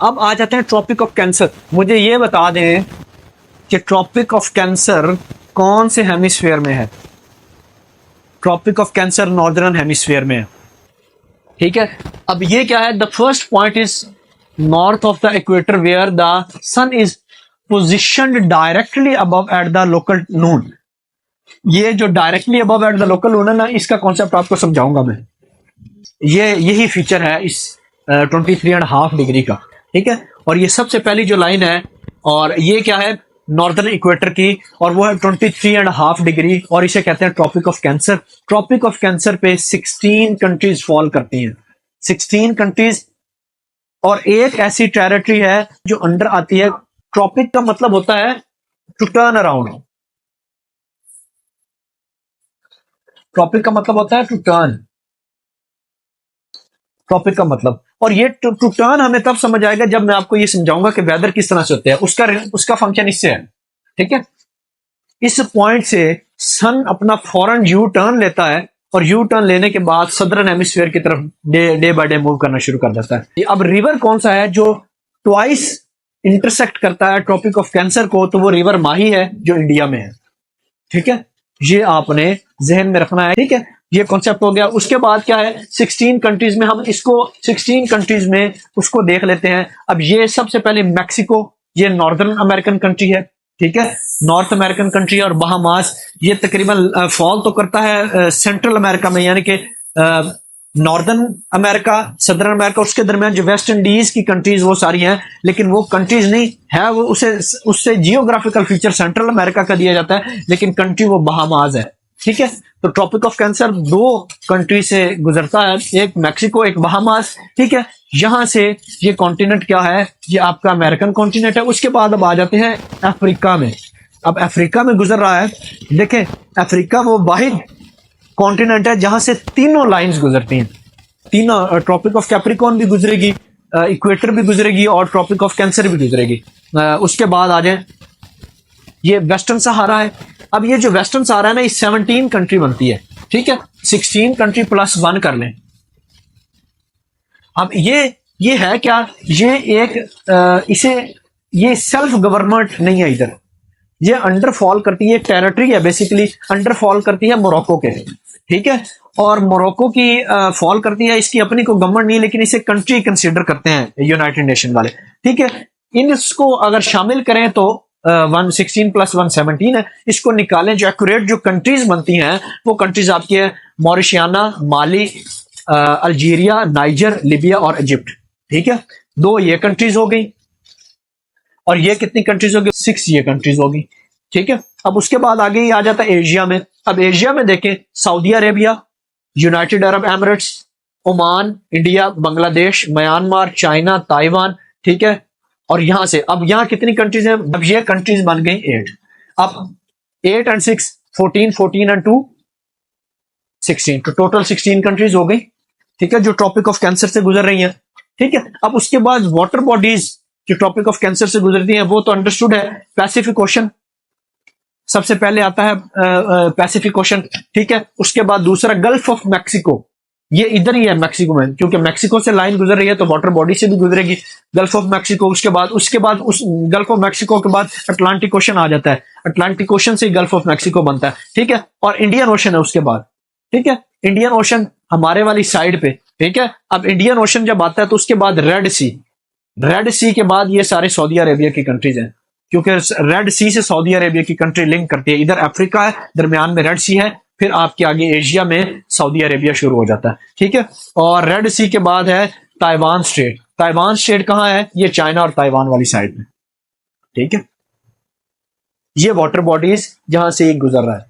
अब आ जाते हैं ट्रॉपिक ऑफ कैंसर। मुझे ये बता दें कि ट्रॉपिक ऑफ कैंसर कौन से हेमिस्फीयर में है। Tropic of cancer northern hemisphere में है, ठीक है। अब ये क्या है, the first point is north of the equator where the sun is positioned directly above at the local noon. ये जो directly above at the local noon है ना, इसका कॉन्सेप्ट आपको समझाऊंगा मैं। ये यही फीचर है इस 23.5 डिग्री का, ठीक है। और ये सबसे पहली जो लाइन है, और ये क्या है, नॉर्दर्न इक्वेटर की, और वो है 23.5 डिग्री, और इसे कहते हैं tropic of cancer. Tropic of cancer पे 16 कंट्रीज फॉल करती हैं, 16 कंट्रीज, और एक ऐसी टेरिटरी है जो अंडर आती है। ट्रॉपिक का मतलब होता है टू टर्न अराउंड। ट्रॉपिक का मतलब होता है टू टर्न, ट्रॉपिक का मतलब। और ये टू टर्न हमें तब समझ आएगा जब मैं आपको ये समझाऊंगा कि वेदर किस तरह से होते हैं। उसका फंक्शन इससे है, ठीक है। इस पॉइंट से सन अपना फौरन यू टर्न लेता है, और यू टर्न लेने के बाद सदर्न हेमिस्फीयर की तरफ डे बाय डे मूव करना शुरू कर देता है। अब रिवर कौन सा है जो ट्वाइस इंटरसेक्ट करता है ट्रॉपिक ऑफ कैंसर को, तो वो रिवर माही है जो इंडिया में है, ठीक है। ये आपने जहन में रखना है, ठीक है। ये कॉन्सेप्ट हो गया। उसके बाद क्या है, 16 कंट्रीज में हम इसको 16 कंट्रीज में उसको देख लेते हैं। अब ये सबसे पहले मैक्सिको, ये नॉर्दर्न अमेरिकन कंट्री है, ठीक है। नॉर्थ अमेरिकन कंट्री और बहामास, ये तकरीबन फॉल तो करता है सेंट्रल अमेरिका में, यानी कि नॉर्दर्न अमेरिका, सदर्न अमेरिका, उसके दरमियान जो वेस्ट इंडीज की कंट्रीज वो सारी हैं, लेकिन वो कंट्रीज नहीं है, वो उससे जियोग्राफिकल फीचर सेंट्रल अमेरिका का दिया जाता है, लेकिन कंट्री वो बहामास है, ठीक है। तो ट्रॉपिक ऑफ कैंसर 2 कंट्री से गुजरता है, एक मैक्सिको, एक बहामास, ठीक है। यहां से ये कॉन्टिनेंट क्या है, ये आपका अमेरिकन कॉन्टिनेंट है। उसके बाद अब आ जाते हैं अफ्रीका में। अब अफ्रीका में गुजर रहा है, देखें, अफ्रीका वो वाहिद कॉन्टिनेंट है जहां से तीनों लाइंस गुजरती हैं, तीनों। ट्रॉपिक ऑफ कैप्रिकॉर्न भी गुजरेगी, इक्वेटर भी गुजरेगी, और ट्रॉपिक ऑफ कैंसर भी गुजरेगी। उसके बाद आ जाए, ये वेस्टर्न सहारा है। अब ये जो वेस्टर्न सहारा है ना, इस 17 कंट्री बनती है, ठीक है। 16 कंट्री प्लस 1 कर लें। अब ये है क्या, ये एक ये सेल्फ गवर्नमेंट नहीं है इधर, ये अंडर फॉल करती है, टेरिटरी है बेसिकली, अंडर फॉल करती है मोरक्को के, ठीक है। और मोरक्को की फॉल करती है, इसकी अपनी को गवर्नमेंट नहीं, लेकिन इसे कंट्री कंसीडर करते हैं यूनाइटेड नेशन वाले, ठीक है। इसको अगर शामिल करें तो 116 प्लस 117 है। इसको निकालें, जो एक्यूरेट जो कंट्रीज बनती हैं वो कंट्रीज आपकी है मॉरिशियाना, माली, अल्जीरिया, नाइजर, लीबिया और इजिप्ट, ठीक है। 2 ये कंट्रीज हो गई, और ये कितनी कंट्रीज होगी, 6 ये कंट्रीज होगी, ठीक है। अब उसके बाद आगे ही आ जाता है एशिया में। अब एशिया में देखें, Saudi Arabia, United Arab Emirates, Oman, India, Bangladesh, Myanmar, China, Taiwan, ठीक है। और यहां से अब यहां कितनी कंट्रीज हैं, अब ये कंट्रीज बन गई 8। अब 8 and 6 14, 14 and 2 16, तो टोटल 16 कंट्रीज हो गई, ठीक है, जो ट्रॉपिक ऑफ कैंसर से गुजर रही हैं, ठीक है। अब उसके बाद वाटर बॉडीज जो ट्रॉपिक ऑफ कैंसर से गुजरती हैं वो तो अंडरस्टूड है। पैसिफिक ओशन सबसे पहले आता है, पैसिफिक ओशन, ठीक है। उसके बाद दूसरा गल्फ ऑफ मैक्सिको, ये इधर ही है मैक्सिको में, क्योंकि मैक्सिको से लाइन गुजर रही है तो वाटर बॉडी से भी गुजरेगी, गल्फ ऑफ मैक्सिको। उसके बाद उस गल्फ ऑफ मैक्सिको के बाद अटलांटिक ओशन आ जाता है, अटलांटिक ओशन से गल्फ ऑफ मैक्सिको बनता है, ठीक है। और इंडियन ओशन है उसके बाद, ठीक है। इंडियन ओशन हमारे वाली साइड पे, ठीक है। अब इंडियन ओशन जब आता है तो उसके बाद रेड सी के बाद ये सारे सऊदी अरेबिया की कंट्रीज हैं, क्योंकि रेड सी से सऊदी अरेबिया की कंट्री लिंक करती है। इधर अफ्रीका है, दरमियान में रेड सी है, फिर आपके आगे एशिया में सऊदी अरेबिया शुरू हो जाता है, ठीक है। और रेड सी के बाद है ताइवान स्टेट। ताइवान स्टेट कहां है, ये चाइना और ताइवान वाली साइड में, ठीक है। ये वाटर बॉडीज जहां से गुजर रहा है।